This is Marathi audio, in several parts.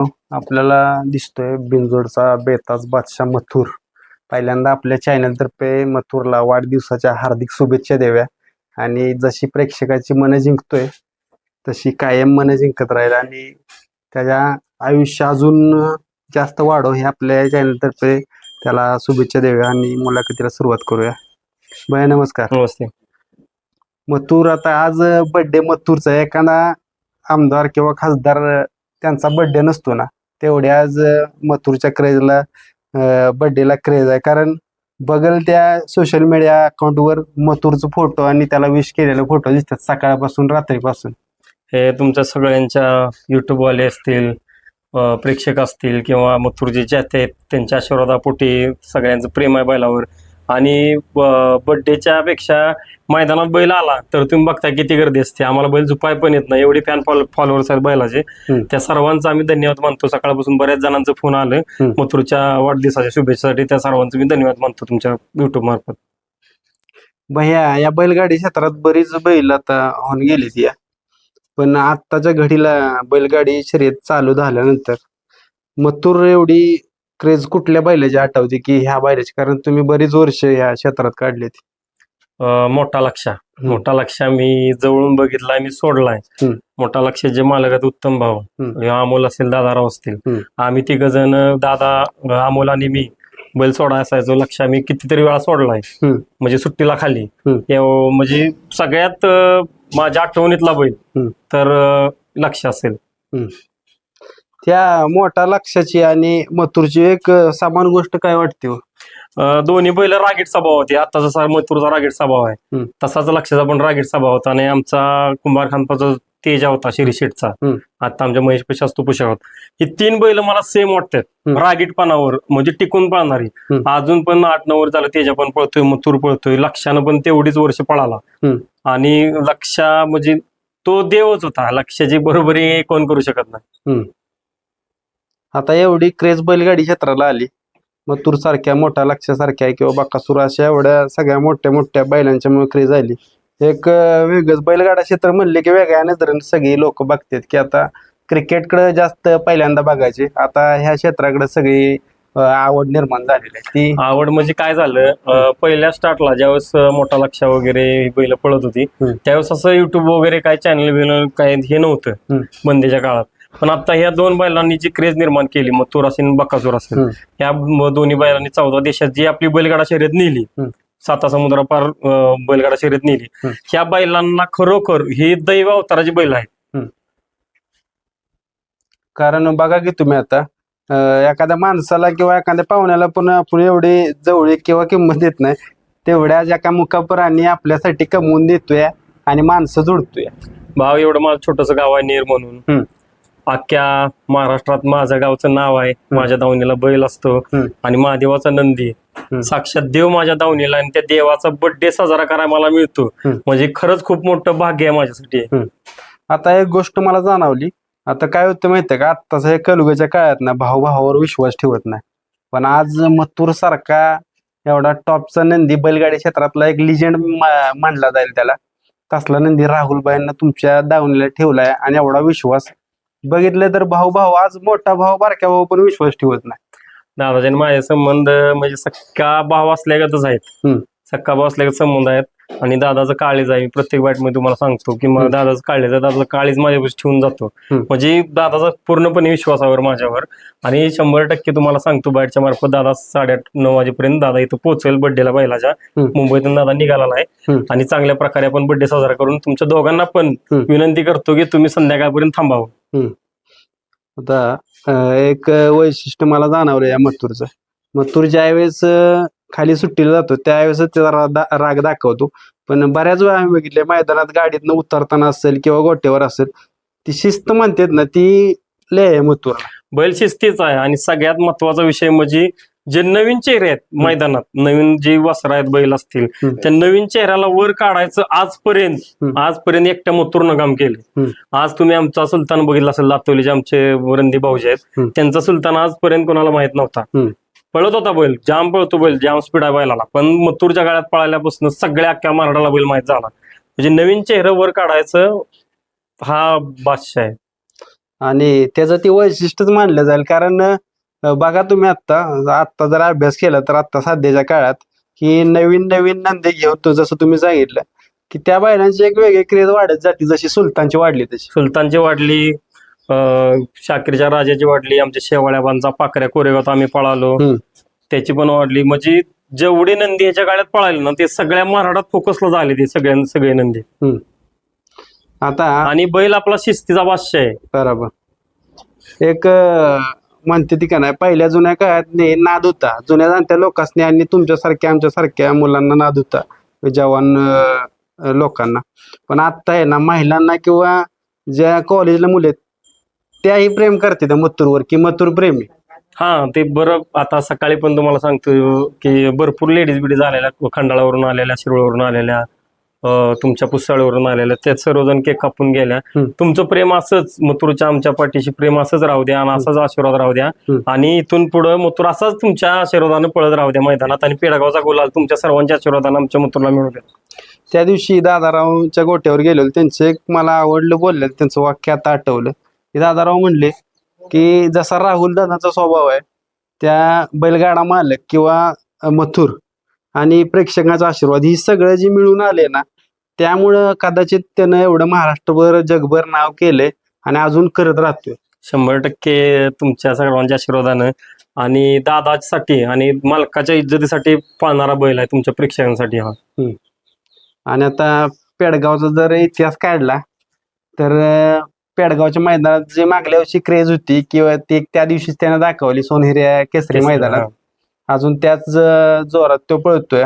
आपल्याला दिसतोय बिनजोडचा बेताज बादशाह मथुर. पहिल्यांदा आपल्या चॅनलतर्फे मथुरला वाढदिवसाच्या हार्दिक शुभेच्छा द्याव्या आणि जशी प्रेक्षकाची मनं जिंकतोय तशी कायम मनं जिंकत राहील आणि त्याच्या आयुष्य अजून जास्त वाढो हे आपल्या चॅनलतर्फे त्याला शुभेच्छा द्याव्या आणि मुलाखतीला सुरुवात करूया. भैया नमस्कार. नमस्ते. मथुर आता आज बर्थडे मथुरचा एखादा आमदार किंवा खासदार त्यांचा बर्थडे नसतो ना, तेवढ्या आज मथुरच्या क्रेजला बर्थडेला क्रेज आहे. कारण बघल त्या सोशल मीडिया अकाउंटवर मथुरचा फोटो आणि त्याला विश केलेले फोटो दिसतात सकाळपासून रात्रीपासून. हे तुमच्या सगळ्यांच्या युट्यूबवाले असतील, प्रेक्षक असतील किंवा मथुरचे चाहते आहेत, त्यांच्या आशीर्वादापोटी सगळ्यांचं प्रेम आहे बैलावर. आणि बर्थडेच्या पेक्षा मैदानात बैल आला तर तुम्ही बघता किती गर्दी असते. आम्हाला बैल झुपाय पण येत नाही, एवढे फॅन फॉलोअर्स आहेत बैलाचे. त्या सर्वांचा आम्ही धन्यवाद मानतो. सकाळपासून बऱ्याच जणांचं फोन आलं मथुरच्या वाढदिवसाच्या शुभेच्छेसाठी. त्या सर्वांचं मी धन्यवाद मानतो तुमच्या युट्यूब मार्फत. भैया या बैलगाडी क्षेत्रात बरीच बैल आता होऊन गेली या, पण आत्ताच्या घडीला बैलगाडी शर्यत चालू झाल्यानंतर मथुर एवढी क्रेज कुठल्या बैलाची आठवते की ह्या बैलाची? कारण तुम्ही बरीच वर्ष या क्षेत्रात काढलीत. मोठा लक्ष्या मी जवळून बघितलाय, मी सोडलाय. मोठा लक्ष्य जे मालक आहेत उत्तम भाऊ, अमोल असेल, दादाराव असतील, आम्ही तिघ जण, दादा, अमोल आणि मी बैल सोडा असायचो. लक्ष्या मी कितीतरी वेळा सोडलाय, म्हणजे सुट्टीला खाली. म्हणजे सगळ्यात माझ्या आठवणीतला बैल तर लक्ष्य असेल. त्या मोठा लक्ष्याची आणि मथुरची एक समान गोष्ट काय वाटते हो? दोन्ही बैल रागीट स्वभाव होते. आता जसा मथुरचा रागीट स्वभाव आहे तसाच लक्ष्याचा पण रागीट स्वभाव होता. आणि आमचा कुंभार खानपाचा तेजा होता शिरीशेटचा, आता आमच्या महेश पेशा असतो पुष्यावत. ही तीन बैल मला सेम वाटतात रागीटपणावर, म्हणजे टिकून पळणारी. अजून पण 8-9 वर्ष झालं तेजा पण पळतोय, मथुर पळतोय. लक्ष्यानं पण तेवढीच वर्ष पळाला आणि लक्ष्या म्हणजे तो देवच होता. लक्ष्याची बरोबरी कोण करू शकत नाही. आता एवढी क्रेज बैलगाडी क्षेत्राला आली, मथुर सारख्या, मोठा लक्ष्यासारख्या किंवा बकासूर अशा एवढ्या सगळ्या मोठ्या मोठ्या बैलांच्यामुळे क्रेज आली. एक वेगळंच बैलगाडा क्षेत्र म्हणले की वेगळ्या नजरेने सगळी लोक बघतात की आता क्रिकेटकडे जास्त पहिल्यांदा बघायचे, आता ह्या क्षेत्राकडे सगळी आवड निर्माण झालेली आहे. ती आवड म्हणजे काय झालं, पहिल्या स्टार्टला ज्यावेळेस मोठा लक्ष्या वगैरे बैल पळत होती त्यावेळेस असं युट्यूब वगैरे काय चॅनल बिनल काय हे नव्हतं बंदीच्या काळात. पण आता ह्या दोन बैलांनी जी क्रेज निर्माण केली, मथुर असेल बकासूर असेल, ह्या दोन्ही बैलांनी 14 देशात जी आपली बैलगाडा शर्यत नेली, 7 समुद्रापार बैलगाडा शर्यत नेली, ह्या बैलांना खरोखर ही दैव अवताराची बैल आहेत. कारण बघा की तुम्ही आता एखाद्या माणसाला किंवा एखाद्या पाहुण्याला पण आपण एवढी जवळ किंवा किंमत देत नाही, तेवढ्या एका मुकापरांनी आपल्यासाठी कमवून देतोय आणि माणसं जोडतोय. भाव एवढं माझं छोटस गाव आहे नेर म्हणून, अख्ख्या महाराष्ट्रात माझ्या गावचं नाव आहे. माझ्या दावणीला बैल असतो आणि महादेवाचा नंदी, साक्षात देव माझ्या दावणीला, आणि त्या देवाचा बर्थडे साजरा करायला मला मिळतो म्हणजे खरंच खूप मोठं भाग्य आहे माझ्यासाठी. आता एक गोष्ट मला जाणवली, आता काय होतं माहितीये का, आत्ताच हे कलयुगाच्या काळात ना भाऊ भावावर विश्वास ठेवत नाही, पण आज मथुर सारखा एवढा टॉपचा नंदी बैलगाडी क्षेत्रातला एक लिजेंड मानला जाईल त्याला, तसला नंदी राहुलबाईंना तुमच्या दावणीला ठेवलाय. आणि एवढा विश्वास बघितलं तर भाऊ आज मोठा भाऊ बारक्या भाऊ पण विश्वास ठेवत नाही. दादाचे माझे संबंध म्हणजे सक्का भाव असल्यागतच आहेत, सक्का भाव असल्यागत संबंध आहेत. आणि दादाचं काळीज आहे, प्रत्येक बाईट मध्ये तुम्हाला सांगतो की मला दादाचं काळीज आहे, दादाचं काळीज माझ्यापाशी ठेवून जातो. म्हणजे दादाचा पूर्णपणे विश्वासावर माझ्यावर. आणि 100% तुम्हाला सांगतो बाईटच्या मार्फत दादा 8:30-9 वाजेपर्यंत दादा इथं पोहोचेल बर्थडेला बैलाच्या. मुंबईतून दादा निघाला आहे आणि चांगल्या प्रकारे आपण बर्थडे साजरा करून तुमच्या दोघांना पण विनंती करतो की तुम्ही संध्याकाळपर्यंत थांबावं. आता एक वैशिष्ट्य मला जाणवलं या मथुरचं, मथुर ज्यावेळेस खाली सुट्टीला जातो त्यावेळेस त्याचा राग दाखवतो, पण बऱ्याच वेळा आम्ही बघितले मैदानात गाडीतनं उतरताना असेल किंवा गोट्यावर असेल, ती शिस्त म्हणतात ना ती लय मथुरला. बैल शिस्तीच आहे. आणि सगळ्यात महत्वाचा विषय म्हणजे जे नवीन चेहरे आहेत मैदानात, नवीन जे वासरा आहेत बैल असतील, त्या नवीन चेहऱ्याला वर काढायचं आजपर्यंत एकट्या मथुरनं काम केले. आज तुम्ही आमचा सुलतान बघितला असेल, लातोलीचे आमचे रंदी भाऊजी आहेत, त्यांचा सुलतान आजपर्यंत कोणाला माहित नव्हता. पळत होता बैल, जाम पळतो बैल, जाम स्पीड आहे बैलाला, पण मथुरच्या काळात पळाल्यापासून सगळ्या अख्ख्या महाराष्ट्राला बैल माहित झाला. म्हणजे नवीन चेहरा वर काढायचं हा बादशाह आहे. आणि त्याचं ते वैशिष्ट्यच मानलं जाईल कारण बघा तुम्ही आत्ता जर अभ्यास केला तर आत्ता सध्याच्या काळात की नवीन नवीन नंदी घेऊन तो जसं तुम्ही सांगितलं की त्या बैलांची एक वेगळी क्रेज वाढत जाते जशी सुलतानची वाढली तशी. सुलतानची वाढली, शाकीरच्या राजाची वाढली, आमच्या शेवाळ्याबांचा पाकऱ्या कोरेगावात आम्ही पळालो त्याची पण वाढली. म्हणजे जेवढे नंदी ह्याच्या काळात पळाले ना ते सगळ्या महाराष्ट्रात फोकसला झाले ते सगळे नंदी. आता आणि बैल आपला शिस्तीचा बादशाह आहे. बरोबर. एक म्हणते ती का नाही पहिल्या जुन्या काळात नाद होता जुन्या जाणत्या लोकांनी आणि तुमच्यासारख्या आमच्यासारख्या मुलांना नाद होता जवान लोकांना. पण आता आहे ना महिलांना किंवा ज्या कॉलेजला मुले आहेत त्याही प्रेम करते त्या मथुरवर की मथुर प्रेमी. हा ते बरं. आता सकाळी पण तुम्हाला सांगतो की भरपूर लेडीज बिडीज आलेल्या, खंडाळावरून आलेल्या, शिरोळवरून आलेल्या, तुमच्या पुसाळवरून आलेल्या, त्यात सर्वजण केक कापून गेल्या. तुमचं प्रेम असंच मथुरच्या आमच्या पाठीशी प्रेम असंच राहू द्या आणि असाच आशीर्वाद राहू द्या आणि इथून पुढे मथुर असाच तुमच्या आशीर्वादानं पळत राहू द्या मैदानात आणि पेडगावचा गुलाल तुमच्या सर्वांच्या आशीर्वादानं आमच्या मथुरला मिळू द्या. त्या दिवशी दादारावच्या गोट्यावर गेलेलो त्यांचं एक मला आवडलं बोलले त्यांचं वाक्य आता आठवलं की दादाराव म्हणले की जसा राहुल दादाचा स्वभाव आहे त्या बैलगाडा मालक किंवा मथुर आणि प्रेक्षकांचा आशीर्वाद ही सगळं जी मिळून आले ना त्यामुळं कदाचित त्यानं एवढं महाराष्ट्रभर जगभर नाव केलंय आणि अजून करत राहतोय. 100% तुमच्या सर्वांच्या आशीर्वादानं आणि दादासाठी आणि मालकाच्या इज्जतीसाठी पाळणारा बैल आहे तुमच्या प्रेक्षकांसाठी हा. आणि आता पेडगावचा जर इतिहास काढला तर पेडगावच्या मैदानात जी मागल्या वर्षी क्रेज होती किंवा ती त्या दिवशीच त्यानं दाखवली सोनेरी केसरी मैदानात अजून त्याच जोरात तो पळतोय.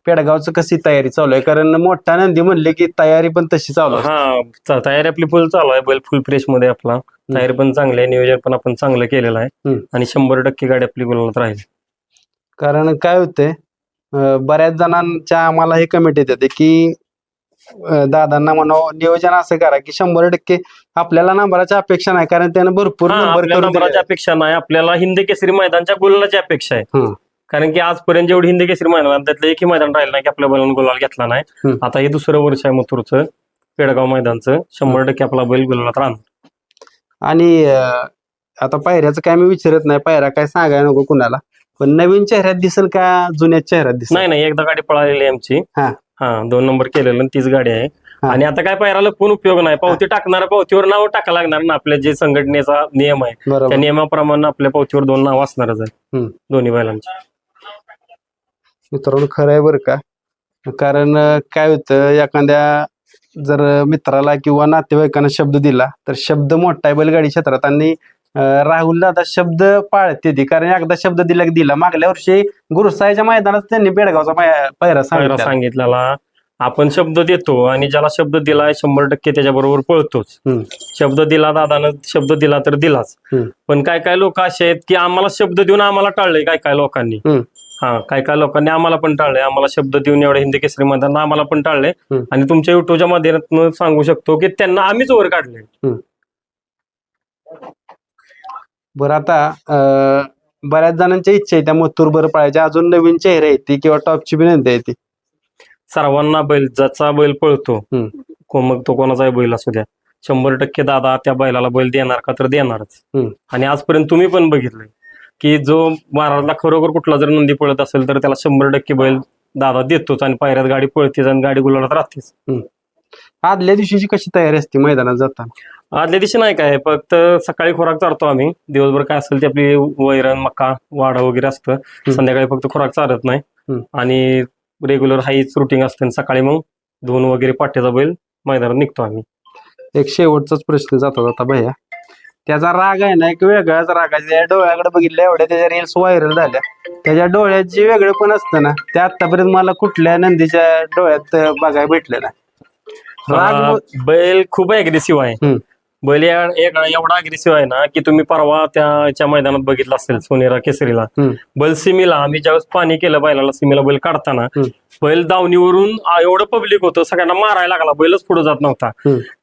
पेडगावचं कशी तयारी चालू आहे कारण मोठा नंदी म्हणले की तयारी पण तशी चालू आहे. हा तयारी आपली फुल चालू आहे. बैल फुल फ्रेश मध्ये आपला तयारी पण चांगली आहे, नियोजन पण आपण चांगलं केलेलं आहे आणि 100% गाडी आपली गुलालात राहील. कारण काय होतंय बऱ्याच जणांच्या आम्हाला हे कमेंट येते की दादांना म्हणावं नियोजन असं करा की 100% आपल्याला नंबराची अपेक्षा नाही कारण त्यानं भरपूर नंबराची अपेक्षा नाही, आपल्याला हिंद केसरी मैदानच्या गुलालाची अपेक्षा आहे. कारण की आजपर्यंत जेवढी हिंद केसरी मैदान त्यातलं एकही मैदान राहिलं नाही की आपल्या बैलानं गुलाल घेतला नाही. आता हे दुसरं वर्ष आहे मथुरचं पेडगाव मैदानचं. 100% आपला बैल गुलालात राहणार. आणि आता पायऱ्याचं काय मी विचारत नाही, पायऱ्या काय सांगायला नको कुणाला, पण नवीन चेहऱ्यात दिसेल का जुन्या चेहऱ्यात दिसेल? नाही एकदा गाडी पळालेली आहे आमची. हा 2 नंबर केलेलं तीच गाडी आहे. आणि आता काय पायराला पण उपयोग नाही, पावती टाकणारा पावतीवर नाव टाका लागणार ना. आपल्या जे संघटनेचा नियम आहे त्या नियमाप्रमाणे आपल्या पावतीवर 2 नाव असणारच आहे दोन्ही बैलांची. मित्रांनो खरं आहे बरं का, कारण काय होतं एखाद्या जर मित्राला किंवा नातेवाईकांना शब्द दिला तर शब्द मोठा आहे बैलगाडी क्षेत्रात आणि राहुल दादा शब्द पाळते ती. कारण एकदा शब्द दिला मागल्या वर्षी गुरुसाईच्या मैदानात त्यांनी बेडगावचा पायरा सांगितलेला. आपण शब्द देतो आणि ज्याला शब्द दिलाय 100% त्याच्याबरोबर पळतोच. शब्द दिला दादानं, शब्द दिला तर दिलाच. पण काय लोक असे आहेत की आम्हाला शब्द देऊन आम्हाला टाळलंय काय लोकांनी. काय लोकांनी आम्हाला पण टाळलंय, आम्हाला शब्द देऊन एवढ्या हिंदी केसरी मैदान आम्हाला पण टाळलंय. आणि तुमच्या युट्यूबच्या माध्यमातून सांगू शकतो की त्यांना आम्हीच वर काढले. बरं आता बऱ्याच जणांच्या इच्छा आहे त्या मथुर बरं पाळायच्या, अजून नवीन चेहरे येते किंवा टॉपची विनंती येते. सर्वांना बैल ज्याचा बैल पळतो मग तो कोणाचाही बैल असू द्या 100% दादा त्या बैलाला बैल देणार का तर देणारच. आणि आजपर्यंत तुम्ही पण बघितलंय की जो महाराजला खरोखर कुठला जर नंदी पळत असेल तर त्याला 100% बैल दादा देतोच आणि पायऱ्यात गाडी पळतेच आणि गाडी गुलालात राहतेच. आदल्या दिवशीची कशी तयारी असते मैदानात जाताना? आदल्या दिवशी नाही काय, फक्त सकाळी खोराक चारतो आम्ही. दिवसभर काय असेल ते आपली वैरण मका वाडा वगैरे असतं. संध्याकाळी फक्त खोराक चारत नाही आणि रेग्युलर हाईच रुटीन असतं. सकाळी मग धुवून वगैरे पाट्याचा बैल मैदानात निघतो आम्ही. एक शेवटचाच प्रश्न जाता भैया, त्याचा राग आहे ना एक वेगळाच राग आहे. त्या डोळ्याकडे बघितलं एवढ्या त्याच्या रील्स व्हायरल झाल्या, त्याच्या डोळ्यात जे वेगळे पण असतं ना ते आतापर्यंत मला कुठल्या नंदीच्या डोळ्यात बघायला भेटलं ना. बैल खूप अग्रेसिव्ह आहे. बैल एवढा अग्रेसिव्ह आहे ना की तुम्ही परवा त्याच्या मैदानात बघितलं असेल सोनेरा केसरीला. बैल सिमीला आम्ही ज्यावेळेस पाणी केलं बैलाला सिमीला बैल काढताना बैल दावणीवरून एवढं पब्लिक होतं सगळ्यांना मारायला लागला, बैलच पुढे जात नव्हता.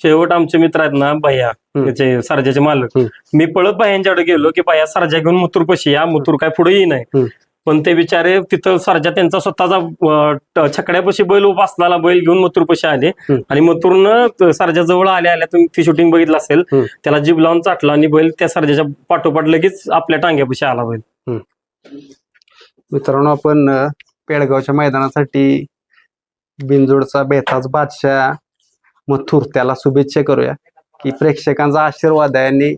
शेवट आमचे मित्र आहेत ना भैया त्याचे सरजाचे मालक, मी पळत भैयांच्याकडे गेलो की भैया सरजा घेऊन मुतूर पशी या, मुतूर काय पुढे येई नाही. पण ते बिचारे तिथं सरजा त्यांचा स्वतःचा छकड्यापाशी बैल उभा असलेला बैल घेऊन मथुरपाशी आले आणि मथुरनं सरजा जवळ आल्या तुम्ही ती शूटिंग बघितलं असेल, त्याला जीभ लावून चाटला आणि बैल त्या सरजाच्या पाठोपाठ लगेच आपल्या टांग्यापाशी आला बैल. मित्रांनो, आपण पेडगावच्या मैदानासाठी बिनजोडचा बेताज बादशाह मथुर त्याला शुभेच्छा करूया की प्रेक्षकांचा आशीर्वाद आहे आणि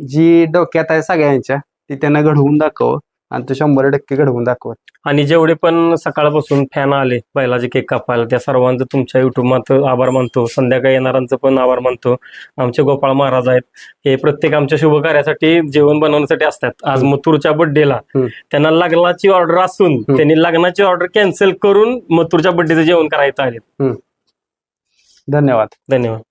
जी डोक्यात आहे सगळ्यांच्या ती त्यांना घडवून दाखव आणि तो 100% घडवून दाखव. आणि जेवढे पण सकाळपासून फॅन आले बैलाचे केक कापायला त्या सर्वांचं तुमच्या युट्यूबात आभार मानतो. संध्याकाळी येणाऱ्यांचं पण आभार मानतो. आमचे गोपाळ महाराज आहेत, हे प्रत्येक आमच्या शुभ कार्यासाठी जेवण बनवण्यासाठी असतात. आज मथुरच्या बर्थडेला त्यांना लग्नाची ऑर्डर असून त्यांनी लग्नाची ऑर्डर कॅन्सल करून मथुरच्या बर्थडेचं जेवण करायचं आहे. धन्यवाद. धन्यवाद.